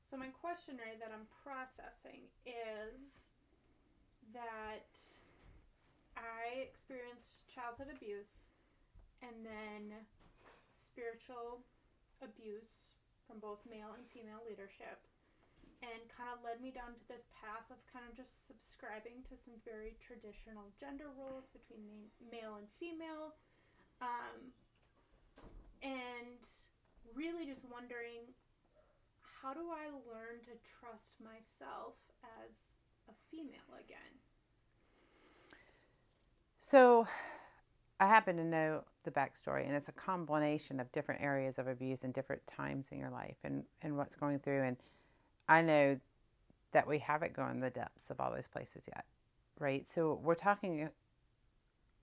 So my question, Ray, that I'm processing is that I experienced childhood abuse and then spiritual abuse from both male and female leadership, and kind of led me down to this path of kind of just subscribing to some very traditional gender roles between male and female, um, and really just wondering, how do I learn to trust myself as a female again? So I happen to know the backstory, and it's a combination of different areas of abuse and different times in your life and what's going through. And I know that we haven't gone the depths of all those places yet, right? So we're talking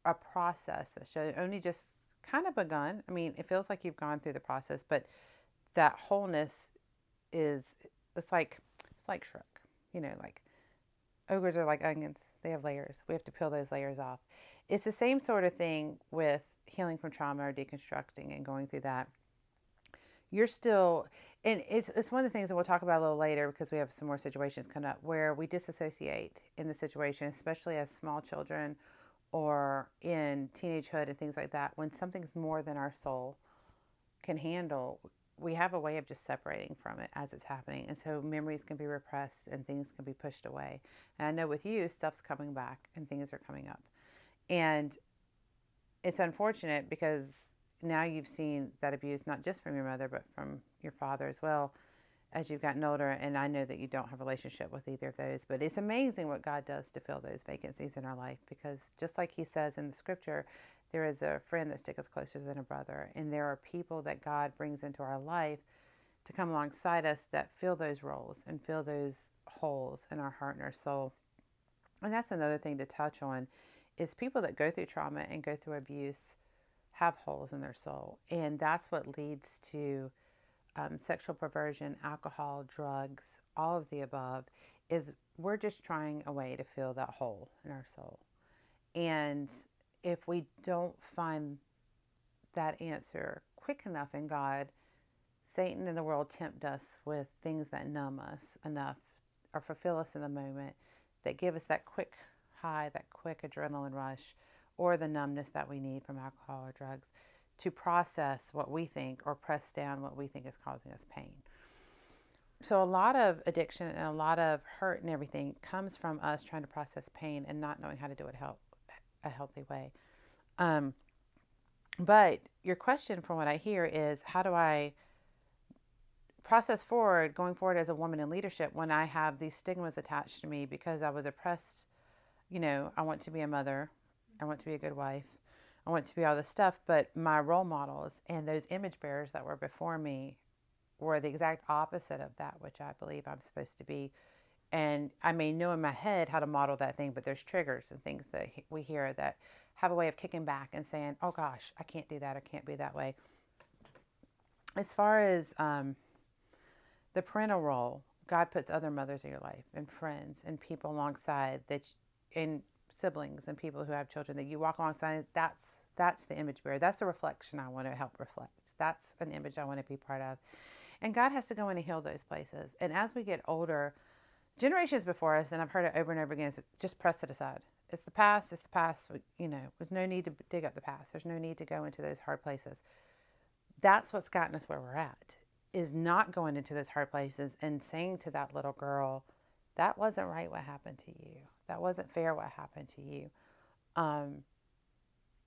a process that should only just kind of begun. I mean, it feels like you've gone through the process, but that wholeness is it's like Shrek, like ogres are like onions. They have layers. We have to peel those layers off. It's the same sort of thing with healing from trauma or deconstructing and going through that. You're still, and it's one of the things that we'll talk about a little later because we have some more situations coming up where we disassociate in the situation, especially as small children or in teenagehood and things like that. When something's more than our soul can handle, we have a way of just separating from it as it's happening. And so memories can be repressed and things can be pushed away. And I know with you, stuff's coming back and things are coming up. And it's unfortunate because now you've seen that abuse not just from your mother, but from your father as well as you've gotten older. And I know that you don't have a relationship with either of those, but it's amazing what God does to fill those vacancies in our life because just like he says in the scripture, there is a friend that sticketh closer than a brother. And there are people that God brings into our life to come alongside us that fill those roles and fill those holes in our heart and our soul. And that's another thing to touch on is people that go through trauma and go through abuse have holes in their soul. And that's what leads to sexual perversion, alcohol, drugs, all of the above, is we're just trying a way to fill that hole in our soul. And if we don't find that answer quick enough in God, Satan and the world tempt us with things that numb us enough or fulfill us in the moment, that give us that quick high, that quick adrenaline rush, or the numbness that we need from alcohol or drugs to process what we think or press down what we think is causing us pain. So, a lot of addiction and a lot of hurt and everything comes from us trying to process pain and not knowing how to do it a healthy way. Um, but your question, from what I hear, is how do I process forward, going forward as a woman in leadership when I have these stigmas attached to me because I was oppressed? I want to be a mother, I want to be a good wife, I want to be all this stuff, but my role models and those image bearers that were before me were the exact opposite of that which I believe I'm supposed to be. And I may know in my head how to model that thing, but there's triggers and things that we hear that have a way of kicking back and saying, oh gosh, I can't do that, I can't be that way. As far as the parental role, God puts other mothers in your life and friends and people alongside that, and siblings and people who have children that you walk alongside. That's the image bearer. That's a reflection I want to help reflect. That's an image I want to be part of. And God has to go in and heal those places. And as we get older, generations before us, and I've heard it over and over again, is just press it aside. It's the past. It's the past. There's no need to dig up the past. There's no need to go into those hard places. That's what's gotten us where we're at, is not going into those hard places and saying to that little girl, that wasn't right what happened to you. That wasn't fair what happened to you. Um,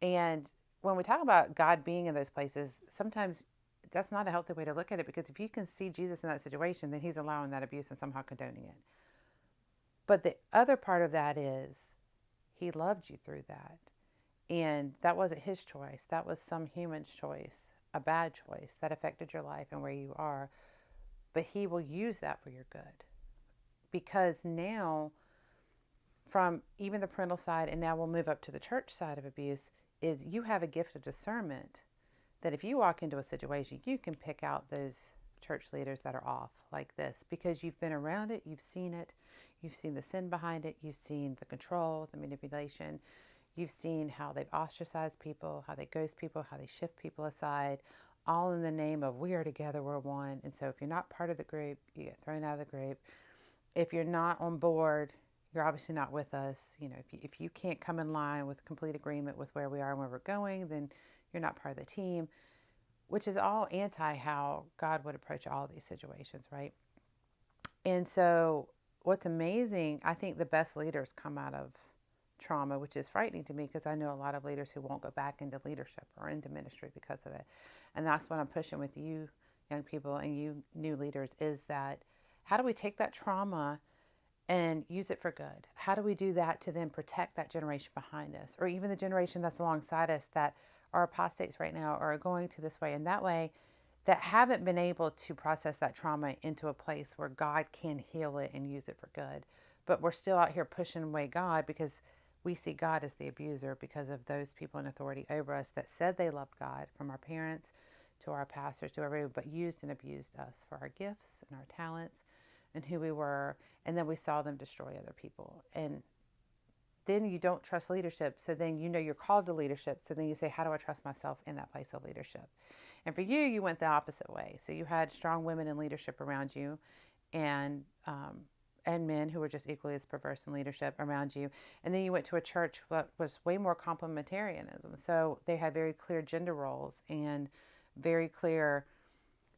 and when we talk about God being in those places, sometimes that's not a healthy way to look at it, because if you can see Jesus in that situation, then he's allowing that abuse and somehow condoning it. But the other part of that is he loved you through that. And that wasn't his choice. That was some human's choice, a bad choice that affected your life and where you are. But he will use that for your good. Because now, from even the parental side, and now we'll move up to the church side of abuse, is you have a gift of discernment that if you walk into a situation, you can pick out those church leaders that are off like this because you've been around it, you've seen the sin behind it, you've seen the control, the manipulation, you've seen how they've ostracized people, how they ghost people, how they shift people aside. all in the name of we are together, we're one. And so if you're not part of the group, you get thrown out of the group. If you're not on board, you're obviously not with us. If you can't come in line with complete agreement with where we are and where we're going, then you're not part of the team, which is all anti how God would approach all of these situations, right? And so what's amazing, I think the best leaders come out of trauma, which is frightening to me because I know a lot of leaders who won't go back into leadership or into ministry because of it. And that's what I'm pushing with you, young people, and you new leaders, is that how do we take that trauma and use it for good? How do we do that to then protect that generation behind us, or even the generation that's alongside us that are apostates right now or are going to this way and that way, that haven't been able to process that trauma into a place where God can heal it and use it for good. But we're still out here pushing away God because we see God as the abuser because of those people in authority over us that said they loved God, from our parents to our pastors to everyone, but used and abused us for our gifts and our talents and who we were. And then we saw them destroy other people. And then you don't trust leadership. So then you're called to leadership. So then you say, how do I trust myself in that place of leadership? And for you, you went the opposite way. So you had strong women in leadership around you, and men who were just equally as perverse in leadership around you. And then you went to a church that was way more complementarianism. So they had very clear gender roles and very clear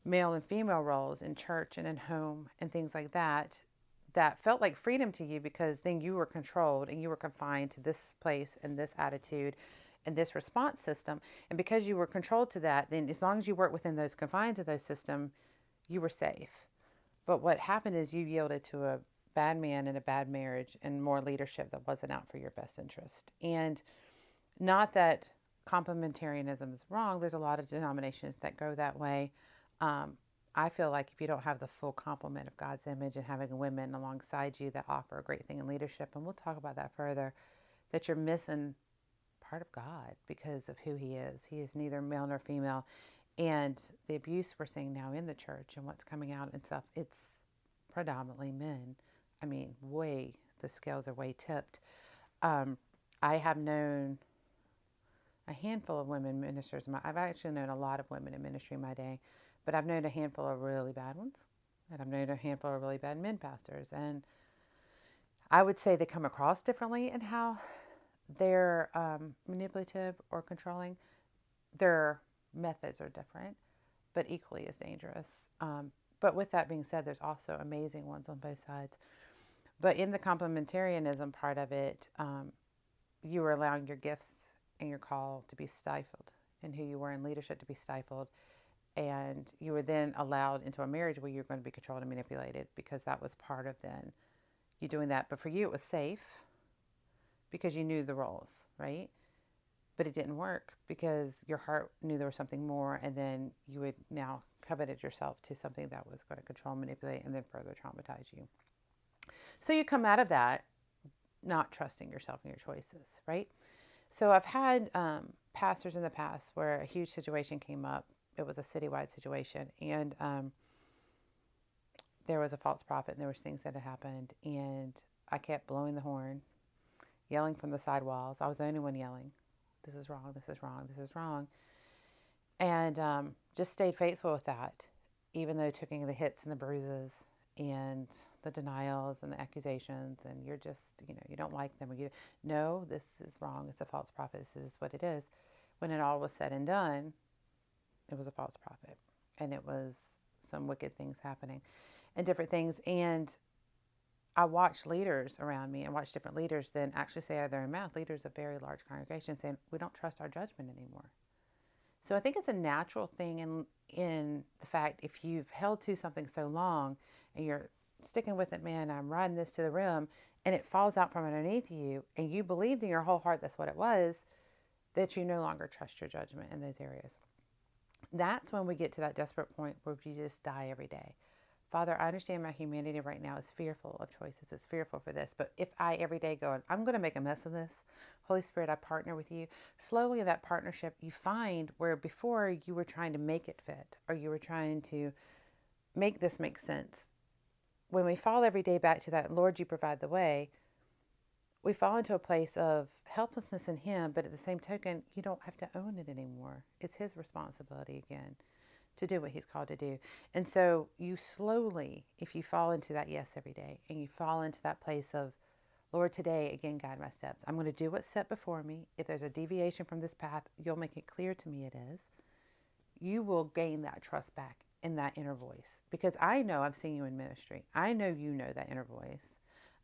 male and female roles in church and in home and things like that, that felt like freedom to you because then you were controlled and you were confined to this place and this attitude and this response system. And because you were controlled to that, then as long as you worked within those confines of those systems, you were safe. But what happened is you yielded to a bad man and a bad marriage and more leadership that wasn't out for your best interest. And not that complementarianism is wrong. There's a lot of denominations that go that way. I feel like if you don't have the full complement of God's image and having women alongside you that offer a great thing in leadership, and we'll talk about that further, that you're missing part of God because of who he is. He is neither male nor female. And the abuse we're seeing now in the church and what's coming out and stuff, it's predominantly men. I mean, the scales are way tipped. I have known a handful of women ministers. I've actually known a lot of women in ministry in my day, but I've known a handful of really bad ones, and I've known a handful of really bad men pastors. And I would say they come across differently in how they're manipulative or controlling. Their methods are different, but equally as dangerous. But with that being said, there's also amazing ones on both sides. But in the complementarianism part of it, you were allowing your gifts and your call to be stifled, and who you were in leadership to be stifled. And you were then allowed into a marriage where you're going to be controlled and manipulated because that was part of then you doing that. But for you, it was safe because you knew the roles, right? But it didn't work because your heart knew there was something more, and then you would now coveted yourself to something that was going to control, manipulate, and then further traumatize you. So you come out of that not trusting yourself and your choices, right? So I've had pastors in the past where a huge situation came up. It was a citywide situation, and there was a false prophet, and there was things that had happened, and I kept blowing the horn, yelling from the side walls. I was the only one yelling, this is wrong, this is wrong, this is wrong. And just stayed faithful with that, even though taking the hits and the bruises and the denials and the accusations, and you're just, you don't like them. Or no, this is wrong. It's a false prophet. This is what it is. When it all was said and done, it was a false prophet. And it was some wicked things happening and different things. And I watched leaders around me and watched different leaders then actually say out of their own mouth, leaders of very large congregations, saying, we don't trust our judgment anymore. So I think it's a natural thing in the fact if you've held to something so long and you're sticking with it, man, I'm riding this to the rim, and it falls out from underneath you, and you believed in your whole heart that's what it was, that you no longer trust your judgment in those areas. That's when we get to that desperate point where we just die every day. Father, I understand my humanity right now is fearful of choices. It's fearful for this. But if I every day go, I'm going to make a mess of this, Holy Spirit, I partner with you. Slowly in that partnership, you find where before you were trying to make it fit, or you were trying to make this make sense. When we fall every day back to that, Lord, you provide the way, we fall into a place of helplessness in Him, but at the same token, you don't have to own it anymore. It's His responsibility again. to do what he's called to do. And so you slowly, if you fall into that yes every day, and you fall into that place of, Lord, today, again, guide my steps. I'm going to do what's set before me. If there's a deviation from this path, you'll make it clear to me it is. You will gain that trust back in that inner voice. Because I know I've seen you in ministry. I know you know that inner voice.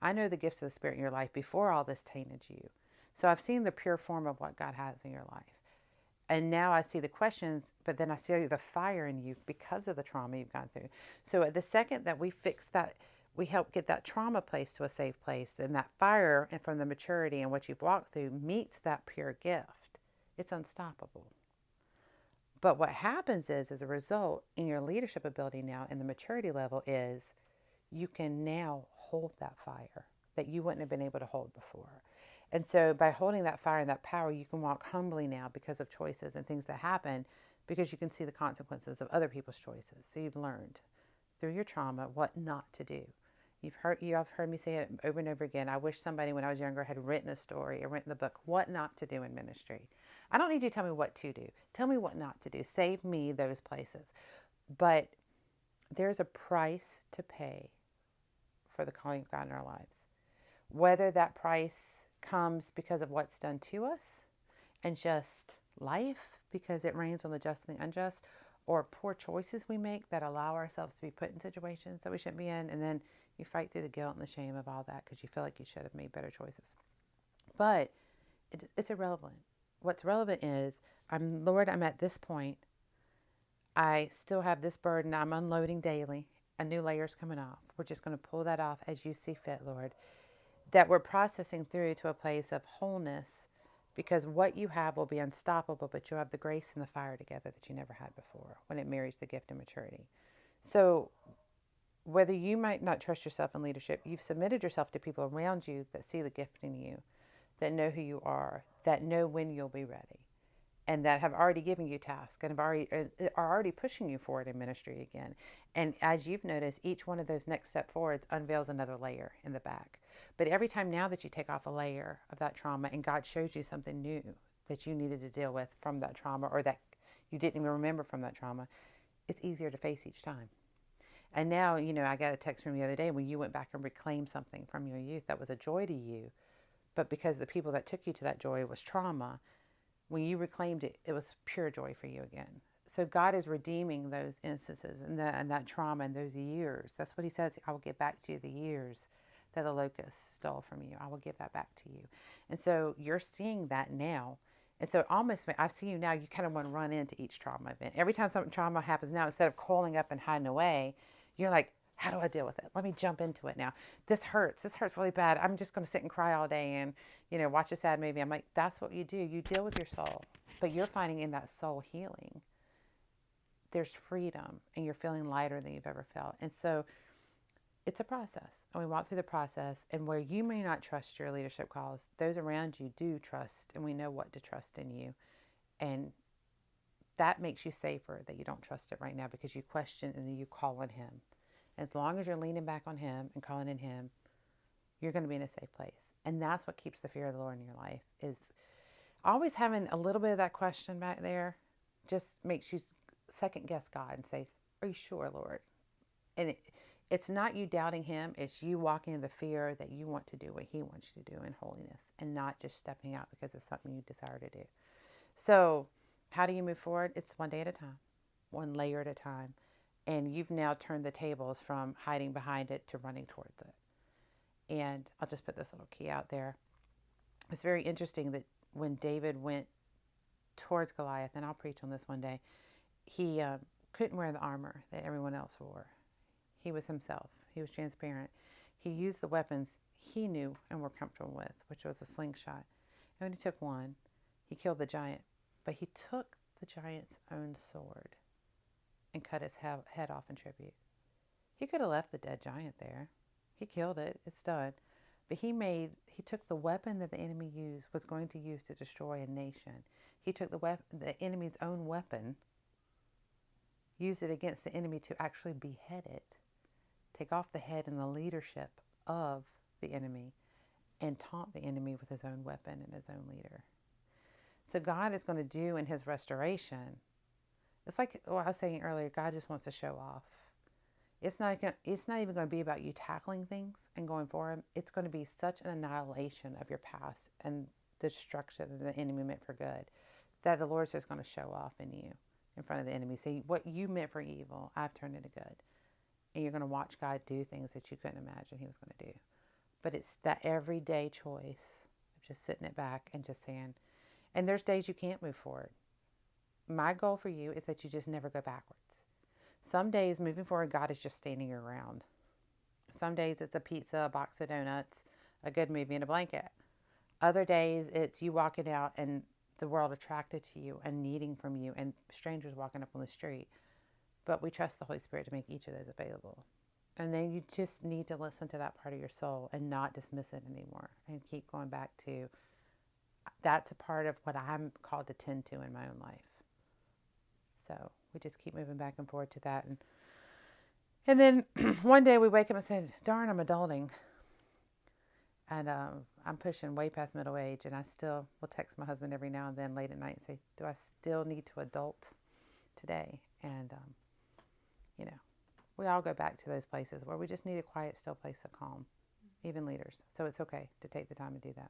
I know the gifts of the Spirit in your life before all this tainted you. So I've seen the pure form of what God has in your life. And now I see the questions, but then I see the fire in you because of the trauma you've gone through. So at the second that we fix that, we help get that trauma place to a safe place, then that fire and from the maturity and what you've walked through meets that pure gift. It's unstoppable. But what happens is, as a result, in your leadership ability now and the maturity level is you can now hold that fire that you wouldn't have been able to hold before. And so by holding that fire and that power, you can walk humbly now because of choices and things that happen, because you can see the consequences of other people's choices. So you've learned through your trauma what not to do. You've heard me say it over and over again. I wish somebody when I was younger had written a story or written the book, What Not to Do in Ministry. I don't need you to tell me what to do. Tell me what not to do. Save me those places. But there's a price to pay for the calling of God in our lives. Whether that price comes because of what's done to us and just life, because it rains on the just and the unjust, or poor choices we make that allow ourselves to be put in situations that we shouldn't be in, and then you fight through the guilt and the shame of all that because you feel like you should have made better choices. But it's irrelevant. What's relevant is, Lord, I'm at this point. I still have this burden. I'm unloading daily. A new layer's coming off. We're just going to pull that off as you see fit, Lord. That we're processing through to a place of wholeness, because what you have will be unstoppable, but you'll have the grace and the fire together that you never had before when it marries the gift of maturity. So whether you might not trust yourself in leadership, you've submitted yourself to people around you that see the gift in you, that know who you are, that know when you'll be ready, and that have already given you tasks and are already pushing you forward in ministry again. And as you've noticed, each one of those next step forwards unveils another layer in the back. But every time now that you take off a layer of that trauma and God shows you something new that you needed to deal with from that trauma, or that you didn't even remember from that trauma, it's easier to face each time. And now, I got a text from the other day when you went back and reclaimed something from your youth that was a joy to you. But because the people that took you to that joy was trauma, when you reclaimed it, it was pure joy for you again. So God is redeeming those instances and that trauma and those years. That's what he says. I will give back to you the years that the locusts stole from you. I will give that back to you. And so you're seeing that now. And so I see you now, you kind of want to run into each trauma event. Every time something trauma happens now, instead of coiling up and hiding away, you're like, how do I deal with it? Let me jump into it now. This hurts really bad. I'm just going to sit and cry all day and, watch a sad movie. I'm like, that's what you do. You deal with your soul. But you're finding in that soul healing, there's freedom, and you're feeling lighter than you've ever felt. And so it's a process. And we walk through the process. And where you may not trust your leadership calls, those around you do trust. And we know what to trust in you. And that makes you safer that you don't trust it right now, because you question and then you call on him. As long as you're leaning back on him and calling in him, you're going to be in a safe place. And that's what keeps the fear of the Lord in your life, is always having a little bit of that question back there just makes you second guess God and say, are you sure, Lord? And it's not you doubting him. It's you walking in the fear that you want to do what he wants you to do in holiness, and not just stepping out because it's something you desire to do. So how do you move forward? It's one day at a time, one layer at a time. And you've now turned the tables from hiding behind it to running towards it. And I'll just put this little key out there. It's very interesting that when David went towards Goliath, and I'll preach on this one day, he couldn't wear the armor that everyone else wore. He was himself. He was transparent. He used the weapons he knew and were comfortable with, which was a slingshot. And when he took one, he killed the giant. But he took the giant's own sword and cut his head off in tribute. He could have left the dead giant there. He killed it. It's done. But he took the weapon that the enemy was going to use to destroy a nation. He took the enemy's own weapon, used it against the enemy to actually behead it, take off the head and the leadership of the enemy, and taunt the enemy with his own weapon and his own leader. So God is going to do in his restoration It's like what I was saying earlier, God just wants to show off. It's not even going to be about you tackling things and going for them. It's going to be such an annihilation of your past and the destruction that the enemy meant for good, that the Lord's just going to show off in you, in front of the enemy. See, what you meant for evil, I've turned into good. And you're going to watch God do things that you couldn't imagine he was going to do. But it's that everyday choice of just sitting it back and just saying, and there's days you can't move forward. My goal for you is that you just never go backwards. Some days moving forward, God is just standing your ground. Some days it's a pizza, a box of donuts, a good movie, and a blanket. Other days it's you walking out and the world attracted to you and needing from you and strangers walking up on the street. But we trust the Holy Spirit to make each of those available. And then you just need to listen to that part of your soul and not dismiss it anymore and keep going back to that's a part of what I'm called to tend to in my own life. So we just keep moving back and forth to that. And then one day we wake up and said, darn, I'm adulting. And I'm pushing way past middle age. And I still will text my husband every now and then late at night and say, do I still need to adult today? And, we all go back to those places where we just need a quiet, still place of calm, even leaders. So it's okay to take the time to do that.